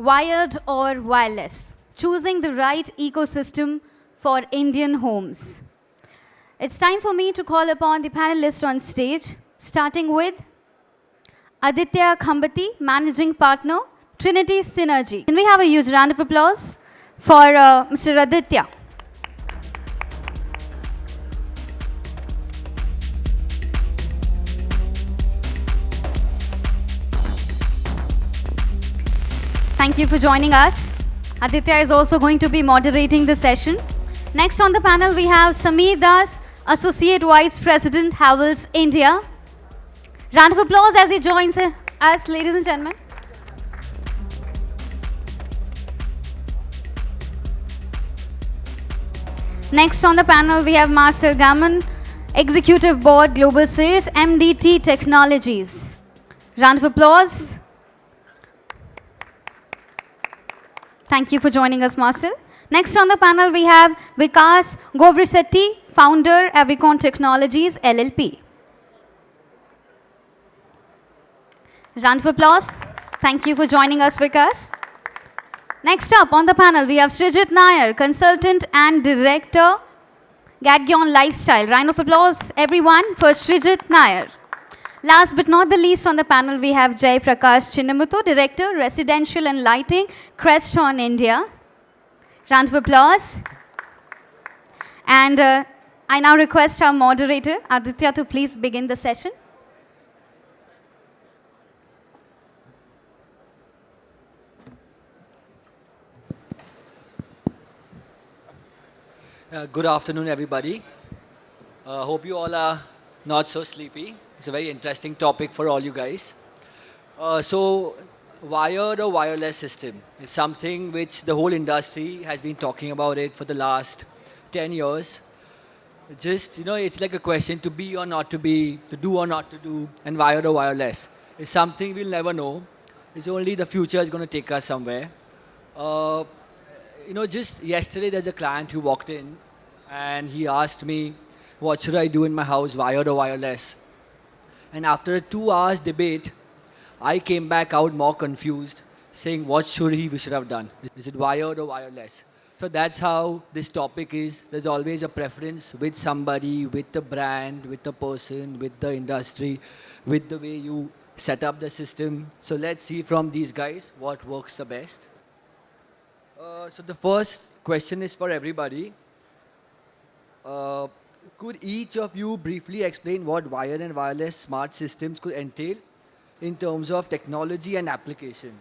wired or wireless, choosing the right ecosystem for Indian homes. It's time for me to call upon the panelists on stage, starting with Aditya Khambati, Managing Partner, Trinity Synergy. Can we have a huge round of applause for Mr. Aditya? Thank you for joining us. Aditya is also going to be moderating the session. Next on the panel, we have Sameer Das, Associate Vice President, Havells India. Round of applause as he joins us, ladies and gentlemen. Next on the panel, we have Marcel Gammon, Executive Board, Global Sales, MDT Technologies. Round of applause. Thank you for joining us, Marcel. Next on the panel, we have Vikas Govrisetti, founder, Avicon Technologies, LLP. Round of applause. Thank you for joining us, Vikas. Next up on the panel, we have Srijit Nair, consultant and director, Gadgion Lifestyle. Round of applause, everyone, for Srijit Nair. Last but not the least on the panel, we have Jay Prakash Chinnamuthu, Director, Residential and Lighting, Creston, India. Round of applause. And I now request our moderator, Aditya, to please begin the session. Good afternoon, everybody. Hope you all are not so sleepy. It's a very interesting topic for all you guys. So, wired or wireless system is something which the whole industry has been talking about it for the last 10 years. Just, it's like a question to be or not to be, to do or not to do, and wired or wireless. It's something we'll never know. It's only the future is going to take us somewhere. Just yesterday there's a client who walked in and he asked me, what should I do in my house, wired or wireless? And after a 2 hours debate, I came back out more confused, saying what we should have done. Is it wired or wireless? So that's how this topic is. There's always a preference with somebody, with the brand, with the person, with the industry, with the way you set up the system. So let's see from these guys what works the best. So the first question is for everybody. Could each of you briefly explain what wired and wireless smart systems could entail in terms of technology and application?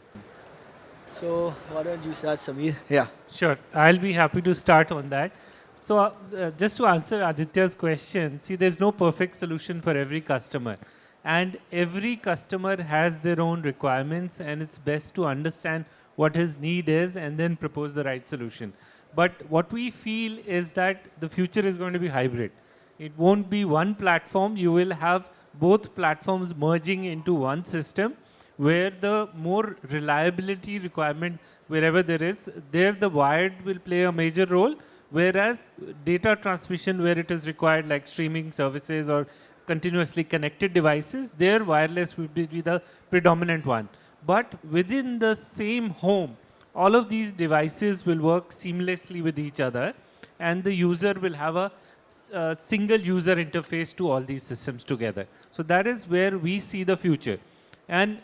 So why don't you start, Sameer? Yeah. Sure, I'll be happy to start on that. So just to answer Aditya's question, see, there's no perfect solution for every customer. And every customer has their own requirements, and it's best to understand what his need is and then propose the right solution. But what we feel is that the future is going to be hybrid. It won't be one platform. You will have both platforms merging into one system where the more reliability requirement, wherever there is, there the wired will play a major role, whereas data transmission where it is required, like streaming services or continuously connected devices, there wireless will be the predominant one. But within the same home, all of these devices will work seamlessly with each other, and the user will have a single user interface to all these systems together. So that is where we see the future. And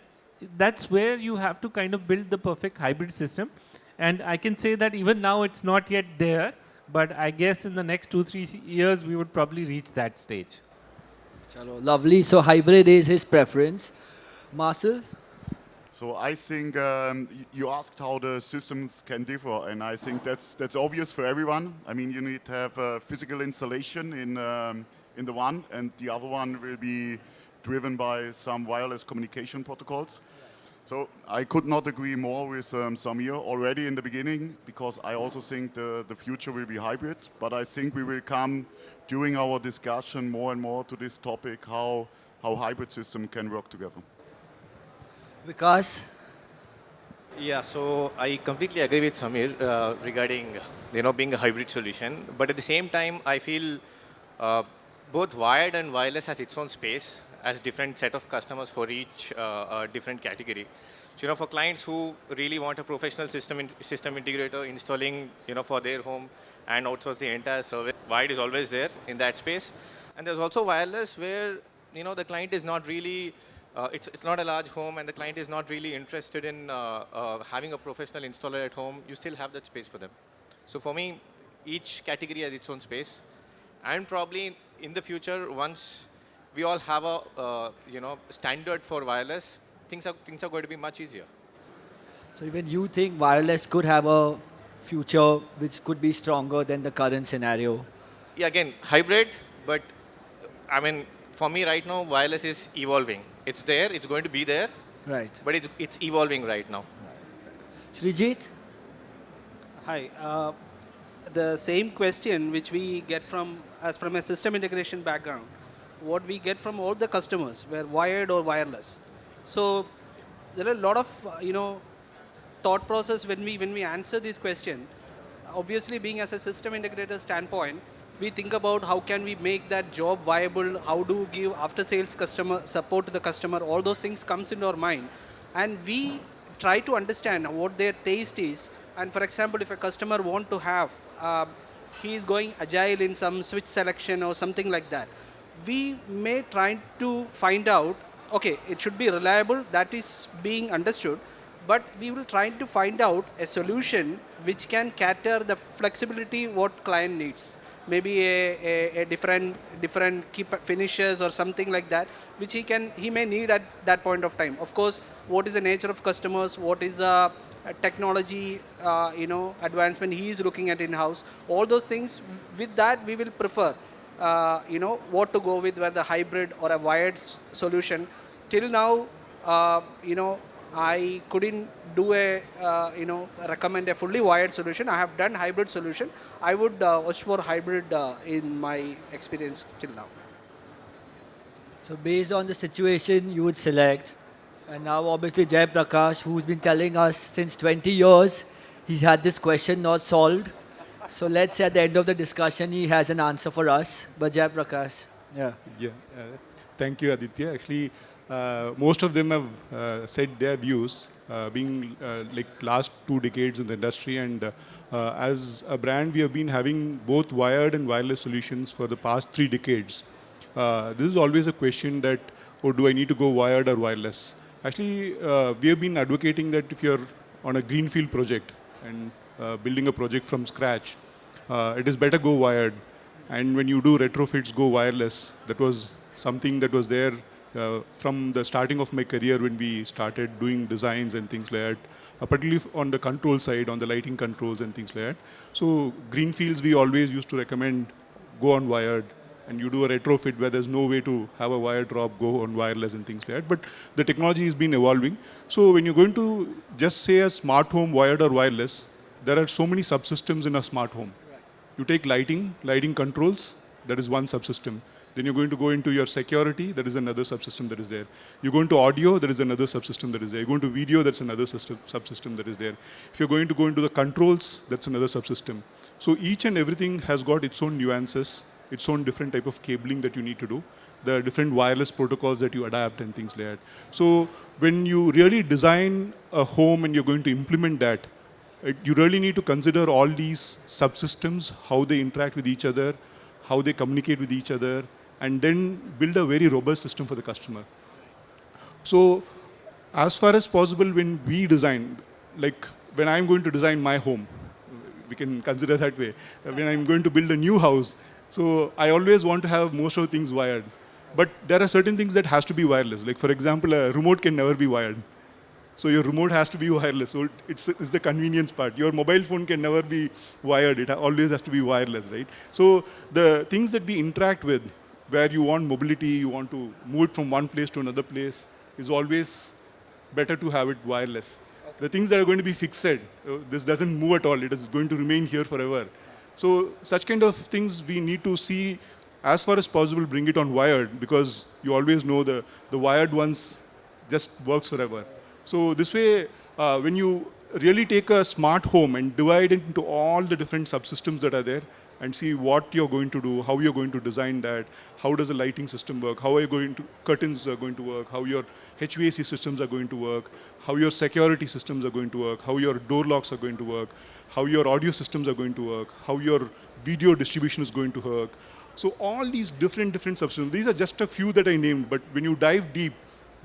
that's where you have to kind of build the perfect hybrid system. And I can say that even now it's not yet there, but I guess in the next 2-3 years we would probably reach that stage. Chalo, lovely. So hybrid is his preference. Marcel? So I think you asked how the systems can differ, and I think that's obvious for everyone. I mean, you need to have a physical installation in the one, and the other one will be driven by some wireless communication protocols. So I could not agree more with Sameer already in the beginning, because I also think the future will be hybrid. But I think we will come during our discussion more and more to this topic, how hybrid system can work together. Vikas? Yeah, so I completely agree with Sameer regarding being a hybrid solution. But at the same time, I feel both wired and wireless has its own space. as different set of customers for each different category. So, for clients who really want a professional system integrator installing, for their home and outsource the entire service, wired is always there in that space. And there's also wireless where, the client is not really, it's not a large home and the client is not really interested in having a professional installer at home. You still have that space for them. So for me, each category has its own space. And probably in the future, once we all have a, standard for wireless, things are going to be much easier. So even you think wireless could have a future which could be stronger than the current scenario? Yeah, again, hybrid, but I mean, for me right now, wireless is evolving. It's there, it's going to be there, Right. but it's evolving right now. Srijit? Hi. The same question which we get from a system integration background, what we get from all the customers were wired or wireless. So there are a lot of thought process when we answer this question. Obviously, being as a system integrator standpoint, we think about how can we make that job viable, how do give after sales customer support to the customer, all those things comes into our mind. And we try to understand what their taste is. And for example, if a customer want to have, he is going agile in some switch selection or something like that, we may try to find out, okay, it should be reliable, that is being understood, but we will try to find out a solution which can cater the flexibility what client needs. Maybe a different keep finishes or something like that, which he may need at that point of time. Of course, what is the nature of customers, what is the technology, advancement he is looking at in-house, all those things. With that, we will prefer, what to go with, whether hybrid or a wired solution. Till now, I couldn't do recommend a fully wired solution. I have done hybrid solution. I would watch for hybrid in my experience till now. So based on the situation, you would select. And now obviously Jay Prakash, who's been telling us since 20 years, he's had this question not solved. So let's say at the end of the discussion, he has an answer for us. But Jay Prakash, yeah. Yeah, thank you, Aditya. Actually, most of them have said their views, being like last 2 decades in the industry, and as a brand, we have been having both wired and wireless solutions for the past 3 decades. This is always a question that, oh, do I need to go wired or wireless? Actually, we have been advocating that if you're on a greenfield project and building a project from scratch, it is better go wired. And when you do retrofits, go wireless. That was something that was there from the starting of my career when we started doing designs and things like that, particularly on the control side, on the lighting controls and things like that. So greenfields, we always used to recommend go on wired, and you do a retrofit where there's no way to have a wire drop, go on wireless and things like that. But the technology has been evolving. So when you're going to just say a smart home wired or wireless, there are so many subsystems in a smart home. Right. You take lighting controls, that is one subsystem. Then you're going to go into your security, that is another subsystem that is there. You go into audio, there is another subsystem that is there. You go into video, that's another subsystem that is there. If you're going to go into the controls, that's another subsystem. So each and everything has got its own nuances, its own different type of cabling that you need to do, the different wireless protocols that you adapt and things like that. So when you really design a home and you're going to implement that, you really need to consider all these subsystems, how they interact with each other, how they communicate with each other, and then build a very robust system for the customer. So as far as possible, when we design, like when I'm going to design my home, we can consider that way, when I'm going to build a new house, so I always want to have most of the things wired. But there are certain things that has to be wireless. Like for example, a remote can never be wired. So your remote has to be wireless. So it's the convenience part. Your mobile phone can never be wired. It always has to be wireless, right? So the things that we interact with, where you want mobility, you want to move it from one place to another place, is always better to have it wireless. Okay. The things that are going to be fixed, this doesn't move at all. It is going to remain here forever. So such kind of things we need to see, as far as possible, bring it on wired, because you always know the wired ones just works forever. So this way, when you really take a smart home and divide it into all the different subsystems that are there, and see what you're going to do, how you're going to design that, how does the lighting system work, how are you going to, curtains are going to work, how your HVAC systems are going to work, how your security systems are going to work, how your door locks are going to work, how your audio systems are going to work, how your video distribution is going to work. So all these different subsystems, these are just a few that I named, but when you dive deep,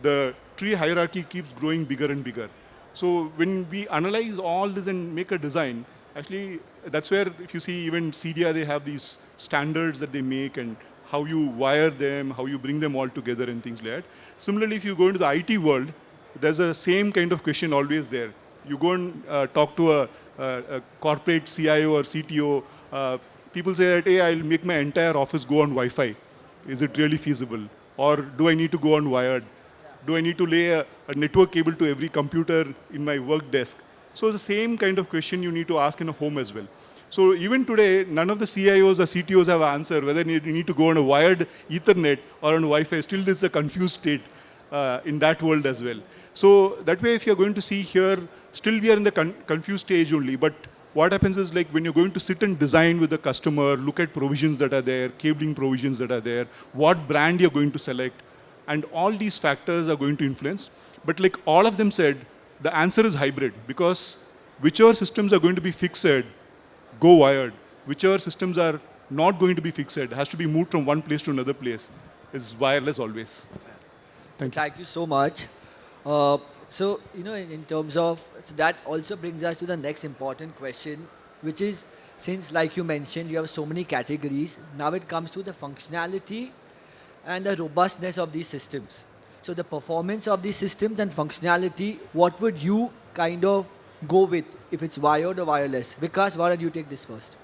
the tree hierarchy keeps growing bigger and bigger. So when we analyze all this and make a design, actually that's where, if you see even CDI, they have these standards that they make and how you wire them, how you bring them all together and things like that. Similarly, if you go into the IT world, there's a same kind of question always there. You go and talk to a corporate CIO or CTO, people say that, hey, I'll make my entire office go on Wi-Fi. Is it really feasible? Or do I need to go on wired? Do I need to lay a network cable to every computer in my work desk? So the same kind of question you need to ask in a home as well. So even today, none of the CIOs or CTOs have an answer whether you need to go on a wired Ethernet or on Wi-Fi. Still, there's a confused state in that world as well. So that way, if you're going to see here, still we are in the confused stage only. But what happens is, like, when you're going to sit and design with the customer, look at provisions that are there, cabling provisions that are there, what brand you're going to select, and all these factors are going to influence. But like all of them said, the answer is hybrid, because whichever systems are going to be fixed, go wired. Whichever systems are not going to be fixed, has to be moved from one place to another place, is wireless always. Thank you so much. So, in terms of, so that also brings us to the next important question, which is, since like you mentioned, you have so many categories, now it comes to the functionality and the robustness of these systems. So the performance of these systems and functionality, what would you kind of go with if it's wired or wireless? Vikas, why don't you take this first?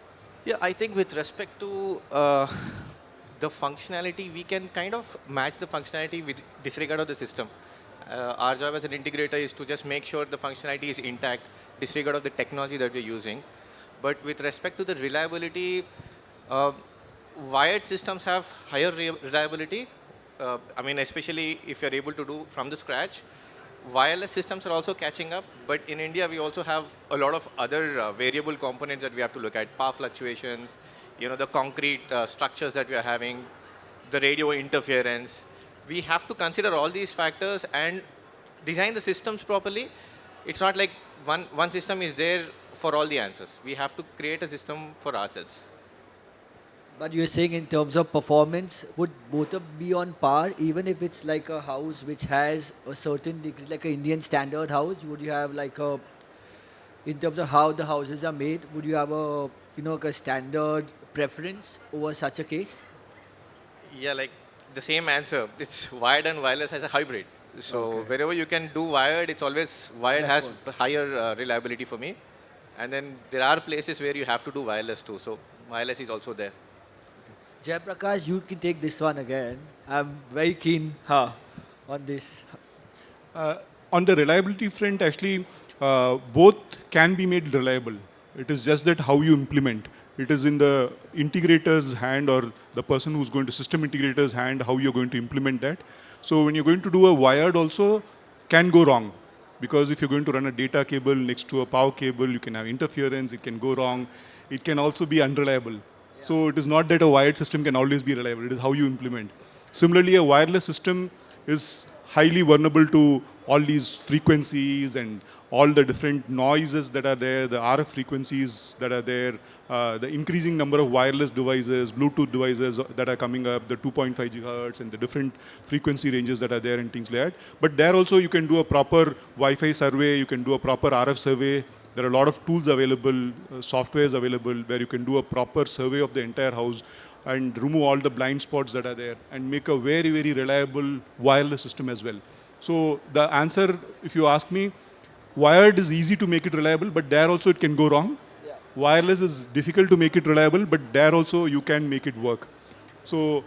Yeah, I think with respect to the functionality, we can kind of match the functionality with disregard of the system. Our job as an integrator is to just make sure the functionality is intact, disregard of the technology that we're using. But with respect to the reliability, wired systems have higher reliability. I mean, especially if you're able to do from the scratch. Wireless systems are also catching up, but in India, we also have a lot of other variable components that we have to look at. Power fluctuations, the concrete structures that we are having, the radio interference. We have to consider all these factors and design the systems properly. It's not like one system is there for all the answers. We have to create a system for ourselves. But you're saying in terms of performance, would both of be on par, even if it's like a house which has a certain degree, like an Indian standard house? Would you have like a, in terms of how the houses are made, would you have a, like a standard preference over such a case? Yeah, like the same answer. It's wired and wireless as a hybrid. So wherever you can do wired, it's always wired has higher reliability for me. And then there are places where you have to do wireless too. So wireless is also there. Jayaprakash, you can take this one again. I'm very keen on this. On the reliability front, actually, both can be made reliable. It is just that how you implement. It is in the integrator's hand or the person who's going to system integrator's hand, how you're going to implement that. So when you're going to do a wired also, can go wrong. Because if you're going to run a data cable next to a power cable, you can have interference, it can go wrong. It can also be unreliable. So it is not that a wired system can always be reliable, it is how you implement. Similarly, a wireless system is highly vulnerable to all these frequencies and all the different noises that are there, the RF frequencies that are there, the increasing number of wireless devices, Bluetooth devices that are coming up, the 2.5 gigahertz and the different frequency ranges that are there and things like that. But there also you can do a proper Wi-Fi survey, you can do a proper RF survey. There are a lot of tools available, softwares available where you can do a proper survey of the entire house and remove all the blind spots that are there and make a very, very reliable wireless system as well. So the answer, if you ask me, wired is easy to make it reliable, but there also it can go wrong. Yeah. Wireless is difficult to make it reliable, but there also you can make it work. So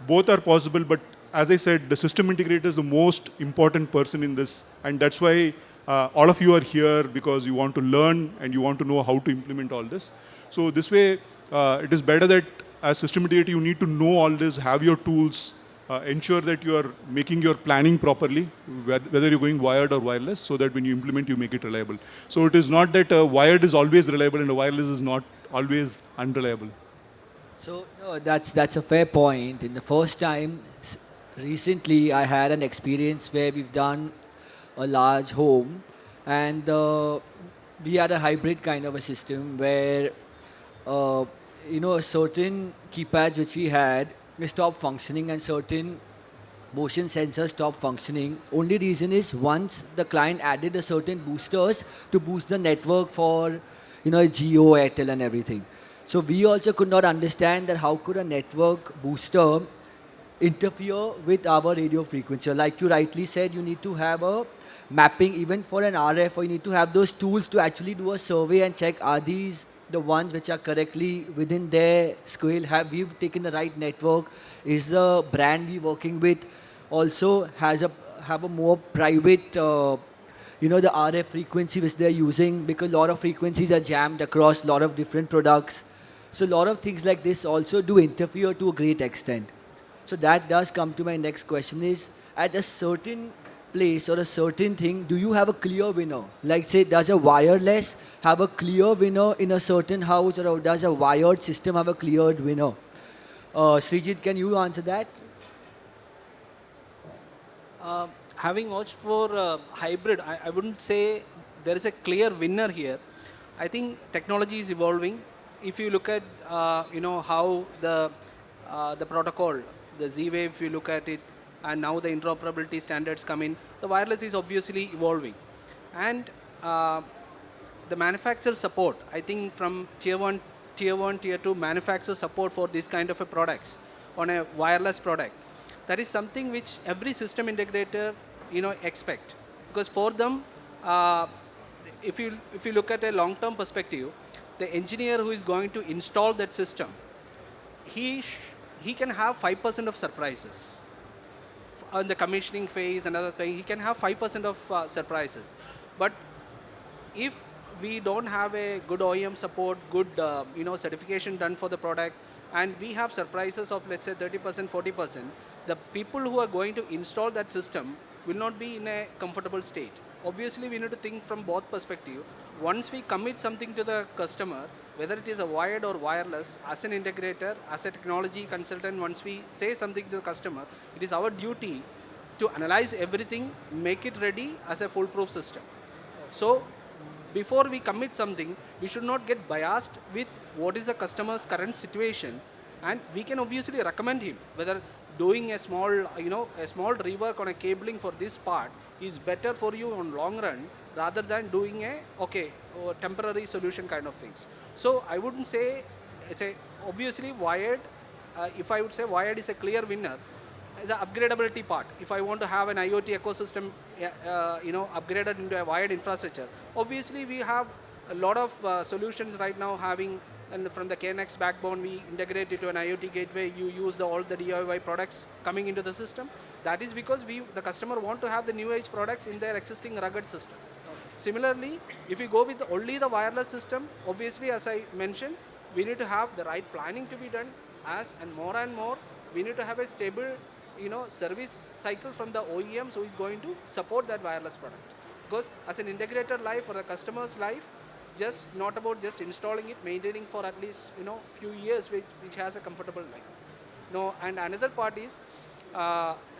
both are possible, but as I said, the system integrator is the most important person in this, and that's why all of you are here, because you want to learn and you want to know how to implement all this. So this way, it is better that as system integrator, you need to know all this, have your tools, ensure that you are making your planning properly, whether you're going wired or wireless, so that when you implement, you make it reliable. So it is not that wired is always reliable and a wireless is not always unreliable. So no, that's a fair point. In the first time, recently I had an experience where we've done a large home, and we had a hybrid kind of a system where uh, certain keypads which we had they stopped functioning and certain motion sensors stopped functioning. Only reason is once the client added a certain boosters to boost the network for Geo, Airtel and everything. So we also could not understand that how could a network booster interfere with our radio frequency. Like you rightly said, you need to have a mapping even for an RF, or you need to have those tools to actually do a survey and check are these the ones which are correctly within their scale. Have we taken the right network? Is the brand we working with also have a more private the RF frequency which they're using, because a lot of frequencies are jammed across a lot of different products. So a lot of things like this also do interfere to a great extent. So that does come to my next question is, at a certain place or a certain thing, do you have a clear winner? Like say, does a wireless have a clear winner in a certain house, or does a wired system have a cleared winner? Srijit, can you answer that? Having watched for hybrid, I wouldn't say there is a clear winner here. I think technology is evolving. If you look at how the protocol, the Z-Wave, if you look at it, and now the interoperability standards come in, the wireless is obviously evolving. And the manufacturer support, I think from tier 1, tier 2 manufacturer support for this kind of a products on a wireless product, that is something which every system integrator expect, because for them, if you look at a long-term perspective, the engineer who is going to install that system, he can have 5% of surprises on the commissioning phase. Another thing, he can have 5% of surprises. But if we don't have a good OEM support, good certification done for the product, and we have surprises of let's say 30%, 40%, the people who are going to install that system will not be in a comfortable state. Obviously, we need to think from both perspective. Once we commit something to the customer, whether it is a wired or wireless, as an integrator, as a technology consultant, once we say something to the customer, it is our duty to analyze everything, make it ready as a foolproof system. So before we commit something, we should not get biased with what is the customer's current situation, and we can obviously recommend him whether doing a small rework on a cabling for this part is better for you on long run rather than doing a temporary solution kind of things. So I wouldn't say it's a obviously wired. If I would say wired is a clear winner, the upgradability part. If I want to have an IoT ecosystem, upgraded into a wired infrastructure, obviously we have a lot of solutions right now having, and from the KNX backbone, we integrate it to an IoT gateway. You use all the DIY products coming into the system. That is because the customer want to have the new age products in their existing rugged system. Similarly, if we go with only the wireless system, obviously, as I mentioned, we need to have the right planning to be done. And more, we need to have a stable, service cycle from the OEMs who is going to support that wireless product. Because as an integrator life or a customer's life, just not about just installing it, maintaining for at least few years, which has a comfortable life. And another part is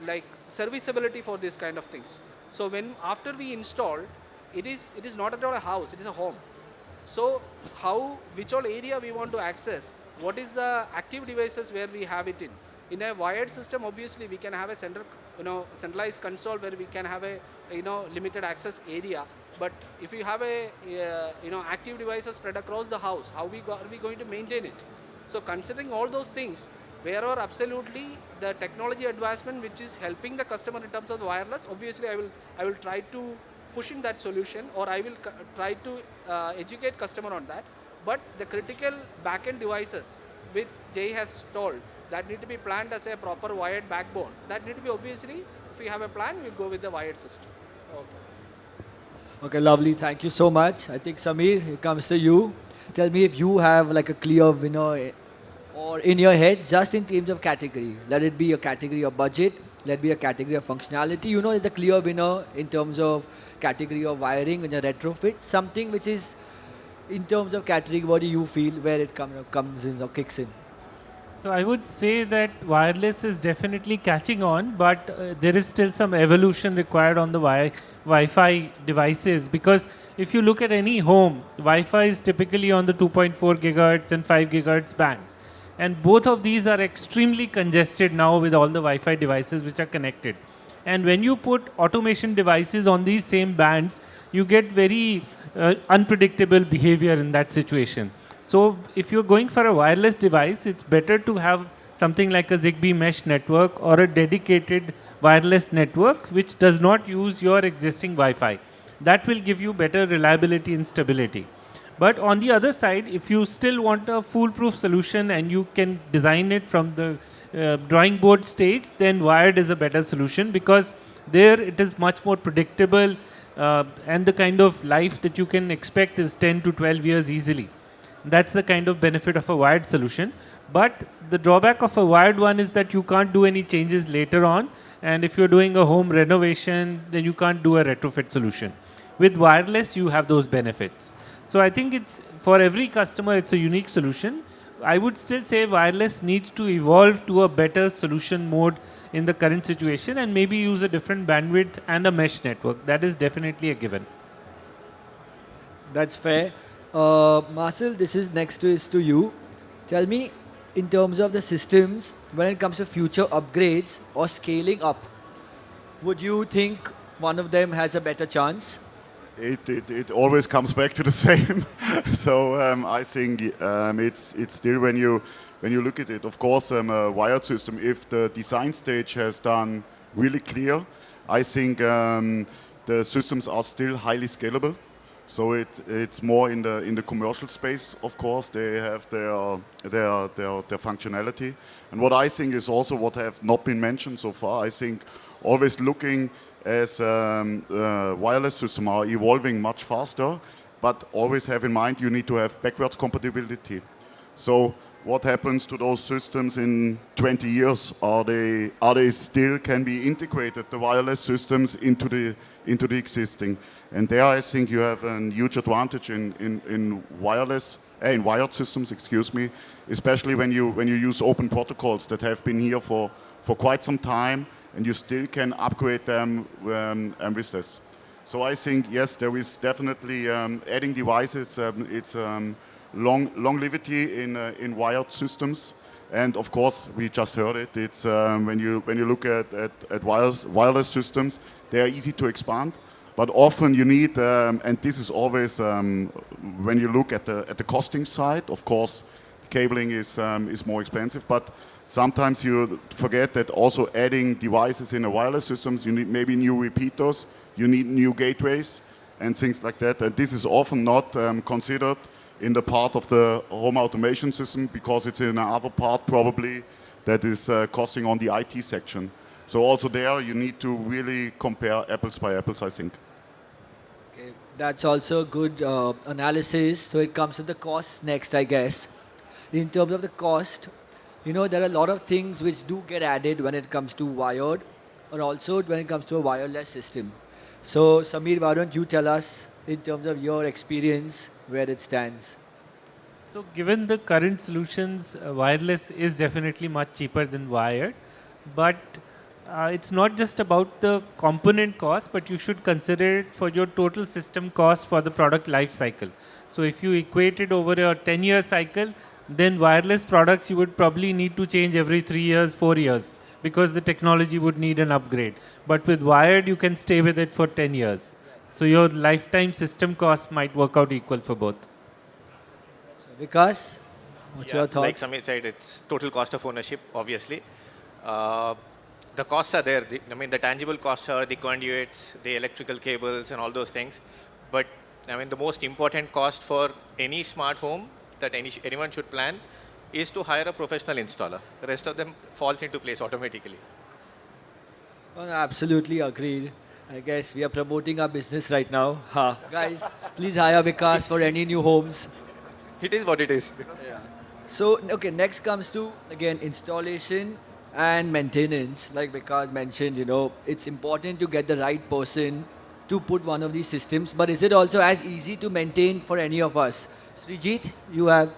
like serviceability for this kind of things. So after we install, it is not at all a house, it is a home. So which all area we want to access, what is the active devices where we have it in. In a wired system, obviously we can have a centralized console where we can have a limited access area. But if you have a active devices spread across the house, how are we going to maintain it? So considering all those things, where are absolutely the technology advancement which is helping the customer in terms of the wireless, obviously I will try to push in that solution, or I will try to educate customer on that. But the critical backend devices, which Jay has told, that need to be planned as a proper wired backbone. That need to be obviously, if we have a plan, we'll go with the wired system. Okay, lovely. Thank you so much. I think Samir, it comes to you. Tell me if you have like a clear winner or in your head, just in terms of category. Let it be a category of budget, let it be a category of functionality. There's a clear winner in terms of category of wiring and a retrofit. Something which is in terms of category, what do you feel where it comes in or kicks in? So I would say that wireless is definitely catching on, but there is still some evolution required on the Wi-Fi devices, because if you look at any home, Wi-Fi is typically on the 2.4 gigahertz and 5 gigahertz bands. And both of these are extremely congested now with all the Wi-Fi devices which are connected. And when you put automation devices on these same bands, you get very unpredictable behavior in that situation. So if you're going for a wireless device, it's better to have something like a Zigbee mesh network or a dedicated wireless network which does not use your existing Wi-Fi. That will give you better reliability and stability. But on the other side, if you still want a foolproof solution and you can design it from the drawing board stage, then wired is a better solution, because there it is much more predictable, and the kind of life that you can expect is 10 to 12 years easily. That's the kind of benefit of a wired solution. But the drawback of a wired one is that you can't do any changes later on. And if you're doing a home renovation, then you can't do a retrofit solution. With wireless, you have those benefits. So I think it's for every customer, it's a unique solution. I would still say wireless needs to evolve to a better solution mode in the current situation, and maybe use a different bandwidth and a mesh network. That is definitely a given. That's fair. Marcel, this is is to you. Tell me, in terms of the systems, when it comes to future upgrades or scaling up, would you think one of them has a better chance? It always comes back to the same. So I think it's still when you look at it. Of course, a wired system, if the design stage has done really clear, I think the systems are still highly scalable. So it's more in the commercial space. Of course, they have their functionality. And what I think is also what have not been mentioned so far. I think always looking as wireless systems are evolving much faster, but always have in mind you need to have backwards compatibility. So what happens to those systems in 20 years? Are they still can be integrated, the wireless systems into the existing? And there I think you have a huge advantage in wired systems, excuse me, especially when you use open protocols that have been here for quite some time, and you still can upgrade them with this. So I think, yes, there is definitely adding devices, it's longevity in wired systems. And of course, we just heard it, it's when you look at wireless systems, they are easy to expand. But often you need, and this is always, when you look at the costing side, of course, cabling is more expensive, but sometimes you forget that also adding devices in a wireless systems, you need maybe new repeaters, you need new gateways and things like that. And this is often not considered in the part of the home automation system, because it's in another part probably that is costing on the IT section. So also there you need to really compare apples by apples, I think. Okay, that's also a good analysis. So it comes to the cost next, I guess. In terms of the cost, there are a lot of things which do get added when it comes to wired, or also when it comes to a wireless system. So Samir, why don't you tell us in terms of your experience where it stands? So given the current solutions, wireless is definitely much cheaper than wired. But it's not just about the component cost, but you should consider it for your total system cost for the product life cycle. So if you equate it over a 10-year cycle, then wireless products you would probably need to change every 3 years, 4 years, because the technology would need an upgrade. But with wired, you can stay with it for 10 years. So your lifetime system cost might work out equal for both. Vikas, what's your thought? Like Samir said, it's total cost of ownership, obviously. The costs are there. The tangible costs are the conduits, the electrical cables, and all those things. But the most important cost for any smart home that anyone should plan is to hire a professional installer. The rest of them falls into place automatically. Well, absolutely agreed. I guess we are promoting our business right now. Guys, please hire Vikas for any new homes. It is what it is. So, okay, next comes to, again, installation and maintenance. Like Vikas mentioned, it's important to get the right person to put one of these systems. But is it also as easy to maintain for any of us? Srijit, you have...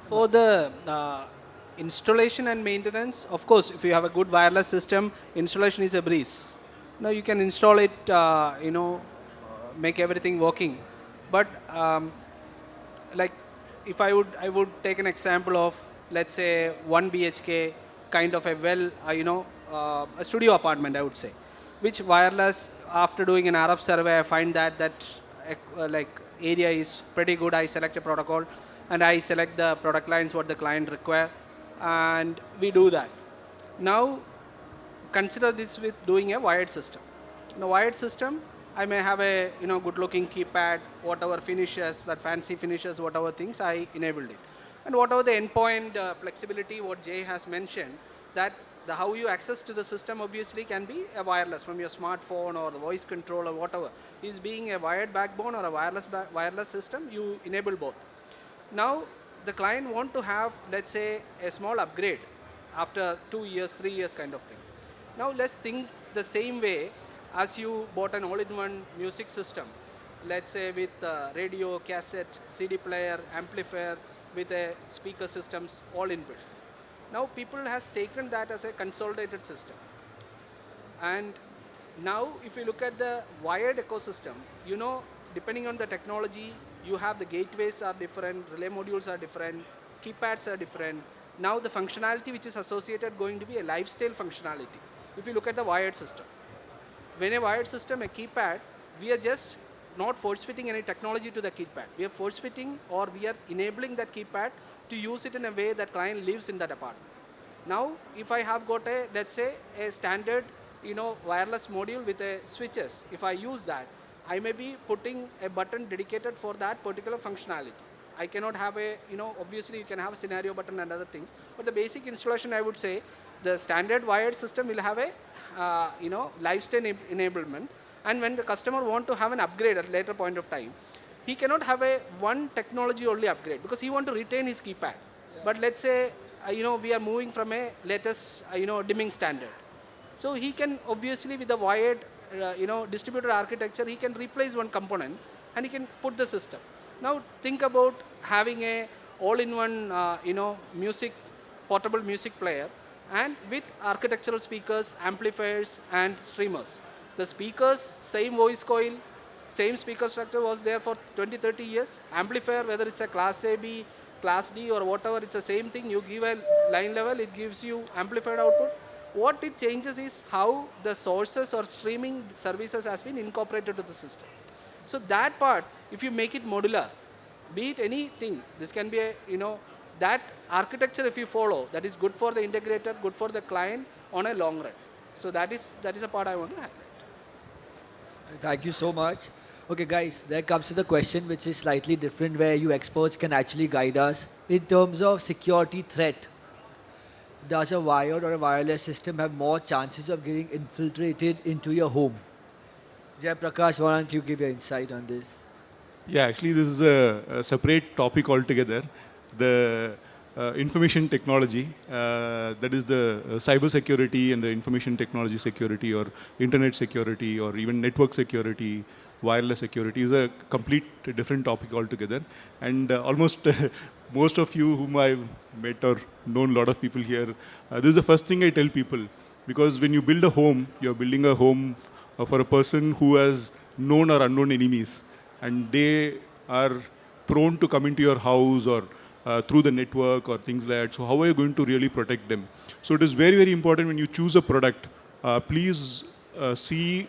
For the installation and maintenance, of course, if you have a good wireless system, installation is a breeze. Now you can install it, make everything working. But like if I would take an example of, let's say, 1 BHK kind of a a studio apartment, I would say, which wireless, after doing an RF survey, I find that like area is pretty good. I select a protocol and I select the product lines what the client require, and we do that. Now consider this with doing a wired system. In a wired system, I may have a good looking keypad, whatever finishes, that fancy finishes, whatever things, I enabled it. And whatever the endpoint flexibility, what Jay has mentioned, that how you access to the system obviously can be a wireless from your smartphone or the voice control or whatever. Is being a wired backbone or a wireless system, you enable both. Now the client want to have, let's say, a small upgrade after 2 years, 3 years kind of thing. Now let's think the same way as you bought an all-in-one music system, let's say with radio, cassette, CD player, amplifier, with a speaker systems all inbuilt. Now people has taken that as a consolidated system. And now if you look at the wired ecosystem, depending on the technology, you have the gateways are different, relay modules are different, keypads are different. Now the functionality which is associated going to be a lifestyle functionality. If you look at the wired system, when a wired system, a keypad, we are just not force fitting any technology to the keypad. We are force fitting or we are enabling that keypad to use it in a way that client lives in that apartment. Now, if I have got a, let's say, a standard, wireless module with a switches, if I use that, I may be putting a button dedicated for that particular functionality. I cannot have a, obviously you can have a scenario button and other things, but the basic installation, I would say, the standard wired system will have a, lifestyle enablement. And when the customer want to have an upgrade at a later point of time, he cannot have a one technology only upgrade because he want to retain his keypad. Yeah. But let's say, we are moving from a latest, dimming standard. So he can obviously with the wired, distributed architecture, he can replace one component and he can put the system. Now think about having a all-in-one, portable music player and with architectural speakers, amplifiers and streamers. The speakers, same voice coil, same speaker structure was there for 20, 30 years. Amplifier, whether it's a class A, B, class D or whatever, it's the same thing. You give a line level, it gives you amplified output. What it changes is how the sources or streaming services has been incorporated to the system. So that part, if you make it modular, be it anything, this can be a, that architecture if you follow, that is good for the integrator, good for the client on a long run. So that is a part I want to highlight. Thank you so much. Okay, guys, there comes to the question which is slightly different where you experts can actually guide us. In terms of security threat, does a wired or a wireless system have more chances of getting infiltrated into your home? Jay Prakash, why don't you give your insight on this? Yeah, actually, this is a separate topic altogether. The information technology, that is the cyber security and the information technology security or internet security or even network security, wireless security is a complete different topic altogether. And almost most of you whom I've met or known a lot of people here, this is the first thing I tell people. Because when you build a home, you're building a home for a person who has known or unknown enemies. And they are prone to come into your house or through the network or things like that. So how are you going to really protect them? So it is very, very important when you choose a product, please see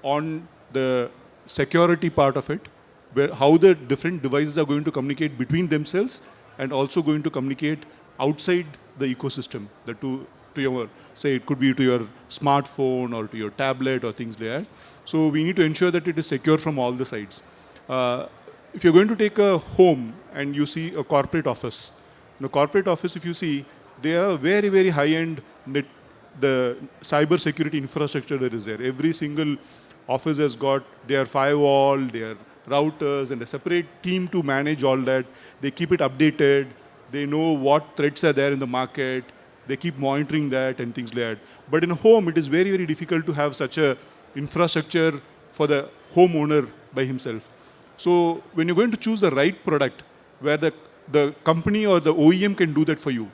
on the security part of it, where how the different devices are going to communicate between themselves and also going to communicate outside the ecosystem, to your, say it could be to your smartphone or to your tablet or things like that. So we need to ensure that it is secure from all the sides. If you're going to take a home and you see a corporate office, in a corporate office, if you see, they are very, very high-end the cyber security infrastructure that is there. Every single office has got their firewall, their routers, and a separate team to manage all that. They keep it updated. They know what threats are there in the market. They keep monitoring that and things like that. But in a home, it is very, very difficult to have such a infrastructure for the homeowner by himself. So when you're going to choose the right product where the company or the OEM can do that for you,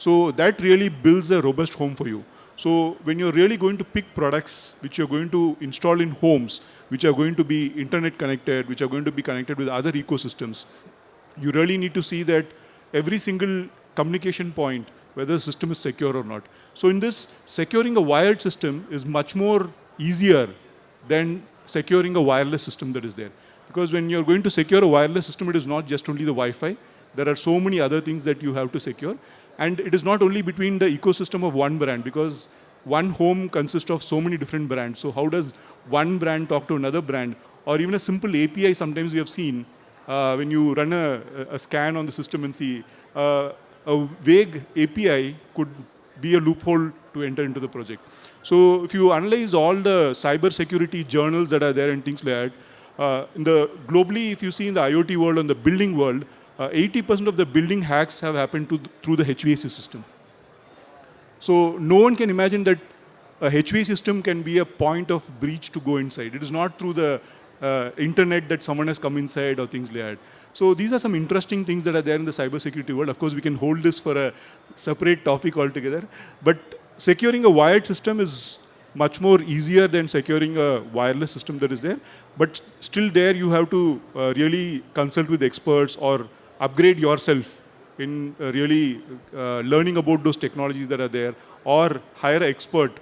So that really builds a robust home for you. So when you're really going to pick products which you're going to install in homes, which are going to be internet connected, which are going to be connected with other ecosystems, you really need to see that every single communication point, whether the system is secure or not. So in this, securing a wired system is much more easier than securing a wireless system that is there. Because when you're going to secure a wireless system, it is not just only the Wi-Fi. There are so many other things that you have to secure. And it is not only between the ecosystem of one brand, because one home consists of so many different brands. So how does one brand talk to another brand? Or even a simple API, sometimes we have seen, when you run a scan on the system and see, a vague API could be a loophole to enter into the project. So if you analyze all the cyber security journals that are there and things like that, globally, if you see in the IoT world and the building world, 80% of the building hacks have happened through the HVAC system. So no one can imagine that a HVAC system can be a point of breach to go inside. It is not through the internet that someone has come inside or things like that. So these are some interesting things that are there in the cybersecurity world. Of course, we can hold this for a separate topic altogether. But securing a wired system is much more easier than securing a wireless system that is there. But still there, you have to really consult with experts or upgrade yourself in really learning about those technologies that are there, or hire an expert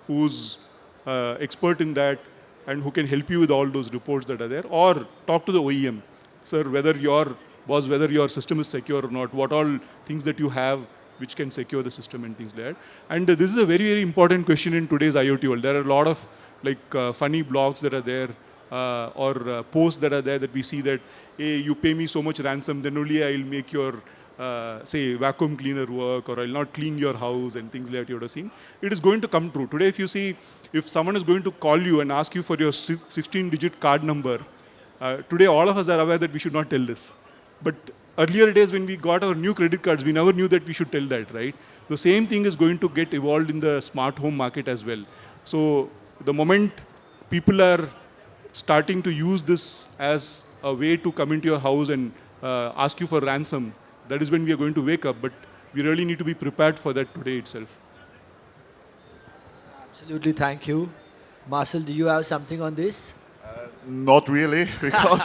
who's expert in that and who can help you with all those reports that are there, or talk to the OEM. Sir, whether your system is secure or not, what all things that you have which can secure the system and things like that. And this is a very, very important question in today's IoT world. There are a lot of funny blogs that are there, or posts that are there that we see that, hey, you pay me so much ransom, then only I'll make your, say, vacuum cleaner work, or I'll not clean your house and things like that you would have seen. It is going to come true. Today, if you see, if someone is going to call you and ask you for your 16-digit card number, today all of us are aware that we should not tell this. But earlier days when we got our new credit cards, we never knew that we should tell that, right? The same thing is going to get evolved in the smart home market as well. So the moment people are starting to use this as a way to come into your house and ask you for ransom, that is when we are going to wake up. But we really need to be prepared for that today itself. Absolutely, thank you. Marcel, do you have something on this? Not really, because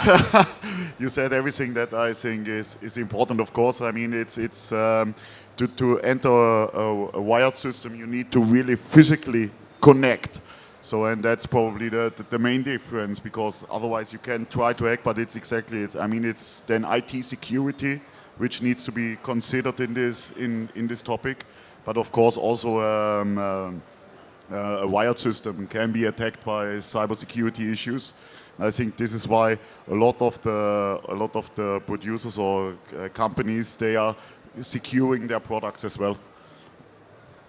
you said everything that I think is important. Of course, I mean it's to enter a wired system, you need to really physically connect. So, and that's probably the main difference, because otherwise you can try to hack, but it's exactly it. I mean, it's then IT security which needs to be considered in this topic, but of course also a wired system can be attacked by cybersecurity issues. I think this is why a lot of the producers or companies, they are securing their products as well.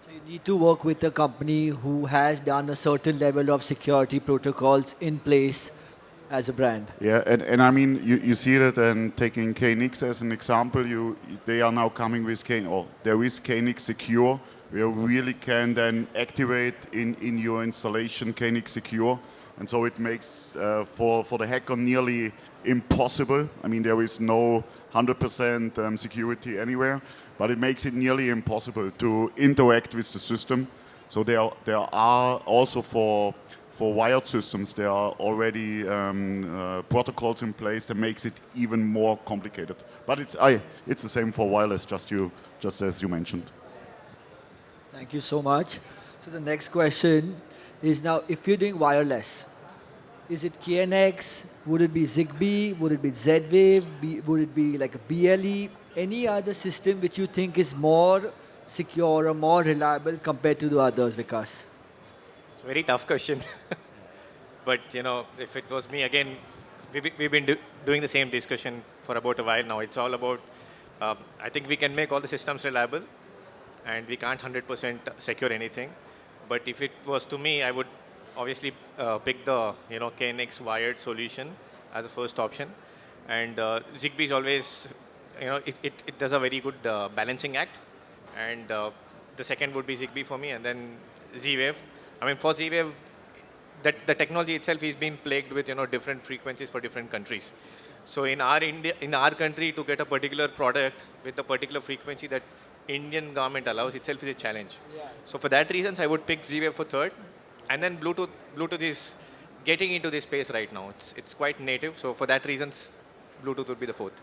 So you need to work with a company who has done a certain level of security protocols in place as a brand. Yeah, and I mean, you see that, and taking KNX as an example, they are now coming with there is KNX Secure, where you really can then activate in your installation KNX Secure. And so it makes for the hacker nearly impossible. I mean, there is no 100% security anywhere, but it makes it nearly impossible to interact with the system. So there are also for wired systems, there are already protocols in place that makes it even more complicated. But it's the same for wireless, just as you mentioned. Thank you so much. So the next question is, now if you're doing wireless, is it KNX? Would it be Zigbee? Would it be Z-Wave? Would it be like a BLE? Any other system which you think is more secure or more reliable compared to the others, Vikas? It's a very tough question. But, if it was me, again, we've been doing the same discussion for about a while now. It's all about, I think we can make all the systems reliable, and we can't 100% secure anything. But if it was to me, I would obviously pick the KNX wired solution as a first option. And Zigbee is always, it does a very good balancing act. And the second would be Zigbee for me, and then Z-Wave. I mean, for Z-Wave, the technology itself is being plagued with different frequencies for different countries. So in our country, to get a particular product with a particular frequency that Indian government allows itself is a challenge. So for that reasons, I would pick Z-Wave for third, and then Bluetooth is getting into this space right now. It's quite native. So for that reasons, Bluetooth would be the fourth.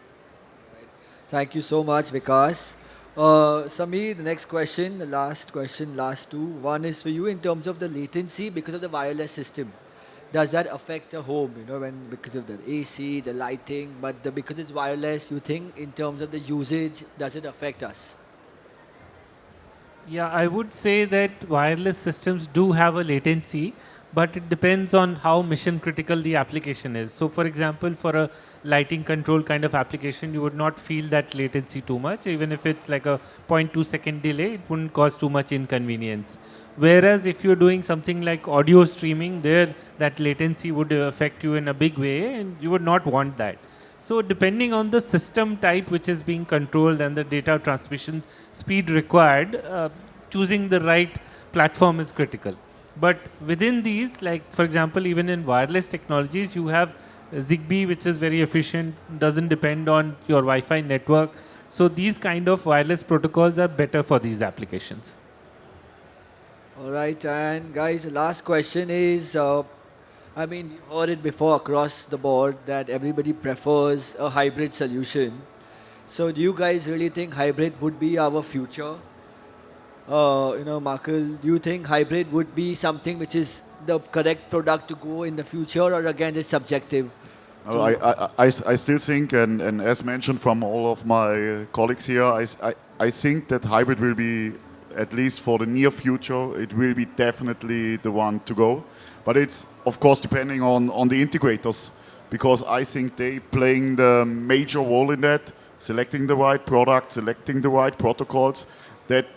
Thank you so much, Vikas. Samir, the next question, the last question, last two. One is for you in terms of the latency because of the wireless system. Does that affect a home, because of the AC, the lighting, but because it's wireless, you think in terms of the usage, does it affect us? Yeah, I would say that wireless systems do have a latency, but it depends on how mission critical the application is. So, for example, for a lighting control kind of application, you would not feel that latency too much. Even if it's like a 0.2 second delay, it wouldn't cause too much inconvenience. Whereas if you're doing something like audio streaming, there that latency would affect you in a big way, and you would not want that. So depending on the system type which is being controlled and the data transmission speed required, choosing the right platform is critical. But within these, like for example, even in wireless technologies, you have Zigbee, which is very efficient, doesn't depend on your Wi-Fi network. So these kind of wireless protocols are better for these applications. All right, and guys, the last question is, you heard it before across the board that everybody prefers a hybrid solution. So do you guys really think hybrid would be our future? Markle, do you think hybrid would be something which is the correct product to go in the future, or again, it's subjective? I still think, and as mentioned from all of my colleagues here, I think that hybrid will be, at least for the near future, it will be definitely the one to go. But it's, of course, depending on the integrators, because I think they playing the major role in that, selecting the right product, selecting the right protocols, that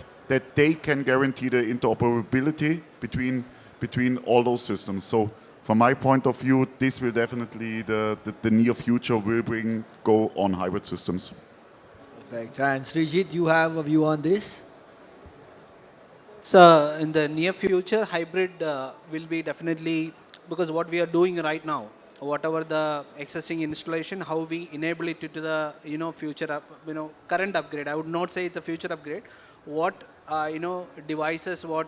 they can guarantee the interoperability between all those systems. So from my point of view, this will definitely, the near future will go on hybrid systems. Perfect. And Srijit, you have a view on this? So in the near future, hybrid will be definitely, because what we are doing right now, whatever the existing installation, how we enable it to the future current upgrade. I would not say it's a future upgrade. What devices what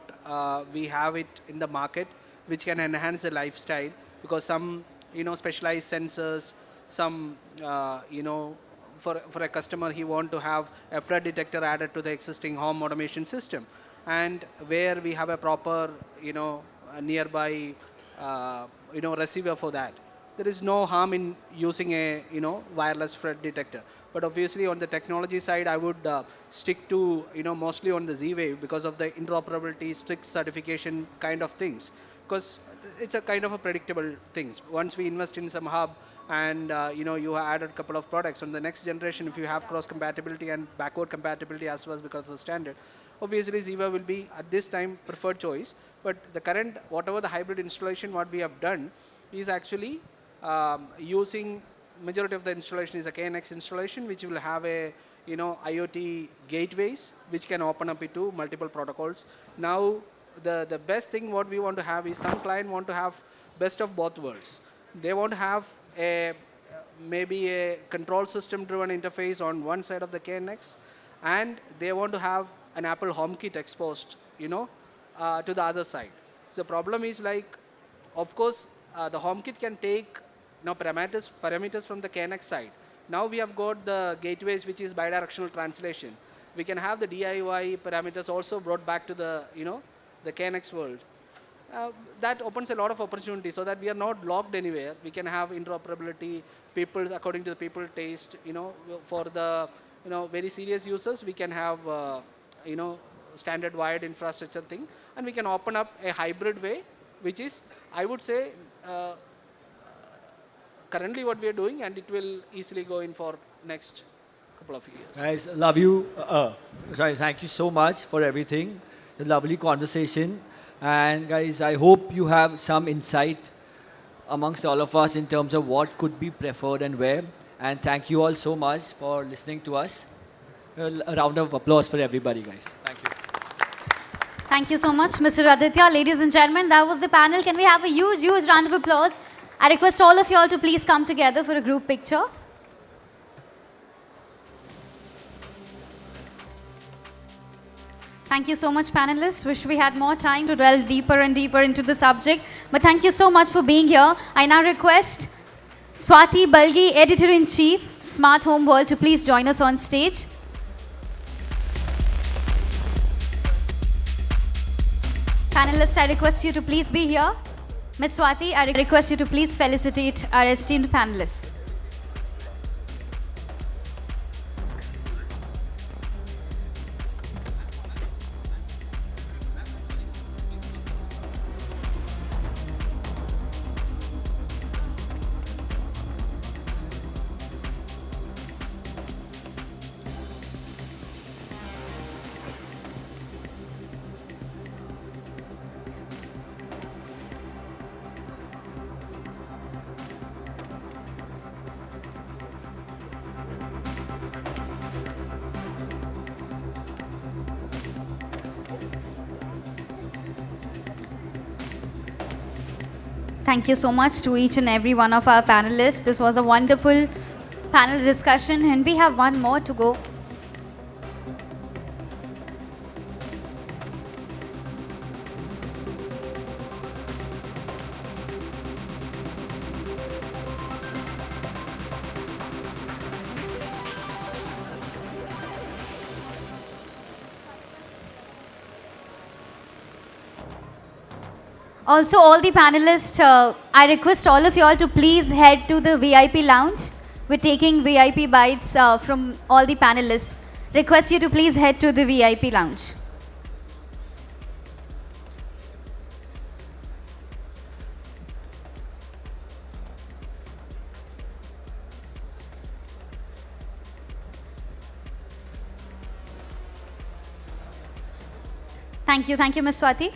we have it in the market, which can enhance the lifestyle, because some specialized sensors, some for a customer he want to have a flood detector added to the existing home automation system, and where we have a proper nearby receiver for that. There is no harm in using a wireless flood detector. But obviously on the technology side, I would stick to mostly on the Z-Wave because of the interoperability, strict certification kind of things. Because it's a kind of a predictable things. Once we invest in some hub and you have added a couple of products on the next generation, if you have cross compatibility and backward compatibility as well as because of the standard, obviously Z-Wave will be at this time preferred choice. But the current whatever the hybrid installation what we have done is actually using majority of the installation is a KNX installation, which will have a IoT gateways which can open up into multiple protocols. Now the best thing what we want to have is some client want to have best of both worlds. They want to have maybe a control system driven interface on one side of the KNX, and they want to have an Apple HomeKit exposed to the other side. So the problem is, like, of course the HomeKit can take parameters from the KNX side. Now we have got the gateways, which is bidirectional translation. We can have the DIY parameters also brought back to the the KNX world. That opens a lot of opportunity, so that we are not locked anywhere. We can have interoperability, people according to the people taste. For the very serious users, we can have standard wired infrastructure thing, and we can open up a hybrid way, which is, I would say, currently what we are doing, and it will easily go in for next couple of years. Guys, love you. Thank you so much for everything. A lovely conversation. And guys, I hope you have some insight amongst all of us in terms of what could be preferred and where. And thank you all so much for listening to us. A round of applause for everybody, guys. Thank you. Thank you so much, Mr. Aditya. Ladies and gentlemen, that was the panel. Can we have a huge, huge round of applause? I request all of you all to please come together for a group picture. Thank you so much, panelists. Wish we had more time to delve deeper and deeper into the subject. But thank you so much for being here. I now request Swati Balgi, Editor-in-Chief, Smart Home World, to please join us on stage. Panelists, I request you to please be here. Ms. Swati, I request you to please felicitate our esteemed panelists. Thank you so much to each and every one of our panelists. This was a wonderful panel discussion, and we have one more to go. Also, all the panelists, I request all of you all to please head to the VIP lounge. We're taking VIP bites from all the panelists. Request you to please head to the VIP lounge. Thank you, Ms. Swati.